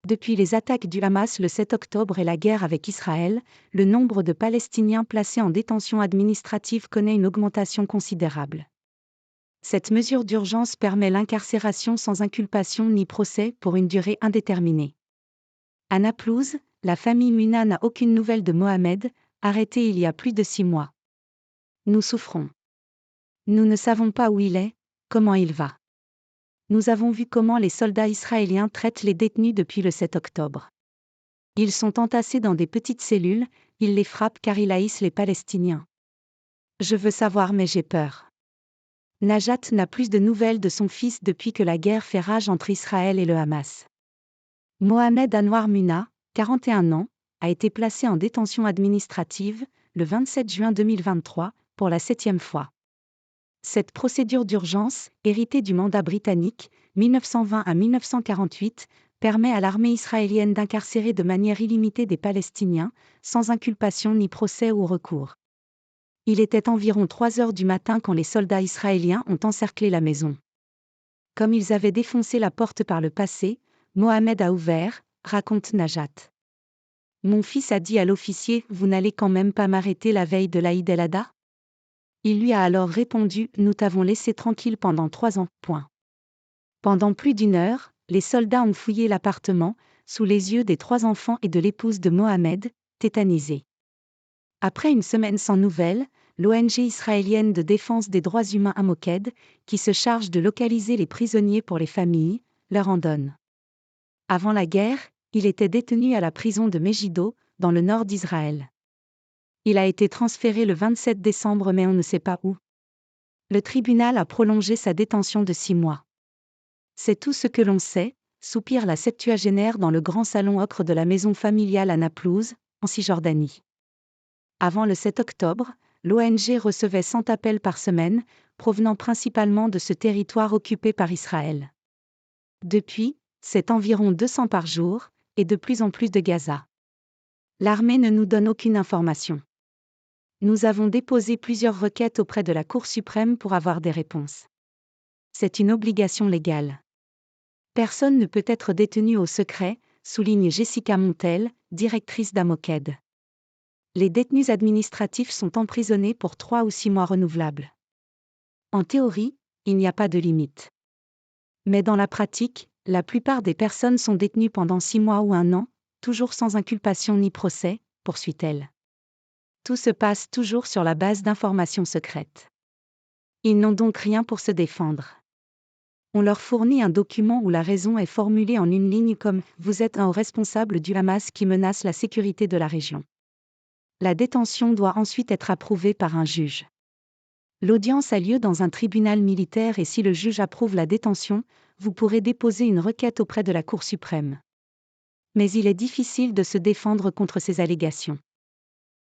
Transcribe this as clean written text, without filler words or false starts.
Depuis les attaques du Hamas le 7 octobre et la guerre avec Israël, le nombre de Palestiniens placés en détention administrative connaît une augmentation considérable. Cette mesure d'urgence permet l'incarcération sans inculpation ni procès pour une durée indéterminée. À Naplouse, la famille Muna n'a aucune nouvelle de Mohamed, arrêté il y a plus de 6 mois. Nous souffrons. Nous ne savons pas où il est, comment il va. Nous avons vu comment les soldats israéliens traitent les détenus depuis le 7 octobre. Ils sont entassés dans des petites cellules, ils les frappent car ils haïssent les Palestiniens. Je veux savoir mais j'ai peur. Najat n'a plus de nouvelles de son fils depuis que la guerre fait rage entre Israël et le Hamas. Mohamed Anwar Muna, 41 ans, a été placé en détention administrative, le 27 juin 2023, pour la 7e fois. Cette procédure d'urgence, héritée du mandat britannique, 1920 à 1948, permet à l'armée israélienne d'incarcérer de manière illimitée des Palestiniens, sans inculpation ni procès ou recours. Il était environ 3 heures du matin quand les soldats israéliens ont encerclé la maison. Comme ils avaient défoncé la porte par le passé, Mohamed a ouvert, raconte Najat. Mon fils a dit à l'officier « Vous n'allez quand même pas m'arrêter la veille de l'Aïd el-Adha ?» Il lui a alors répondu « Nous t'avons laissé tranquille pendant 3 ans, point. » Pendant plus d'1 heure, les soldats ont fouillé l'appartement, sous les yeux des 3 enfants et de l'épouse de Mohamed, tétanisés. Après une semaine sans nouvelles, l'ONG israélienne de défense des droits humains Amoked, qui se charge de localiser les prisonniers pour les familles, leur en donne. Avant la guerre, il était détenu à la prison de Megiddo, dans le nord d'Israël. Il a été transféré le 27 décembre mais on ne sait pas où. Le tribunal a prolongé sa détention de 6 mois. C'est tout ce que l'on sait, soupire la septuagénaire dans le grand salon ocre de la maison familiale à Naplouse, en Cisjordanie. Avant le 7 octobre, l'ONG recevait 100 appels par semaine, provenant principalement de ce territoire occupé par Israël. Depuis, c'est environ 200 par jour, et de plus en plus de Gaza. L'armée ne nous donne aucune information. Nous avons déposé plusieurs requêtes auprès de la Cour suprême pour avoir des réponses. C'est une obligation légale. Personne ne peut être détenu au secret, souligne Jessica Montel, directrice d'Amoked. Les détenus administratifs sont emprisonnés pour 3 ou 6 mois renouvelables. En théorie, il n'y a pas de limite. Mais dans la pratique, la plupart des personnes sont détenues pendant 6 mois ou 1 an, toujours sans inculpation ni procès, poursuit-elle. Tout se passe toujours sur la base d'informations secrètes. Ils n'ont donc rien pour se défendre. On leur fournit un document où la raison est formulée en une ligne comme « Vous êtes un haut responsable du Hamas qui menace la sécurité de la région ». La détention doit ensuite être approuvée par un juge. L'audience a lieu dans un tribunal militaire et si le juge approuve la détention, vous pourrez déposer une requête auprès de la Cour suprême. Mais il est difficile de se défendre contre ces allégations.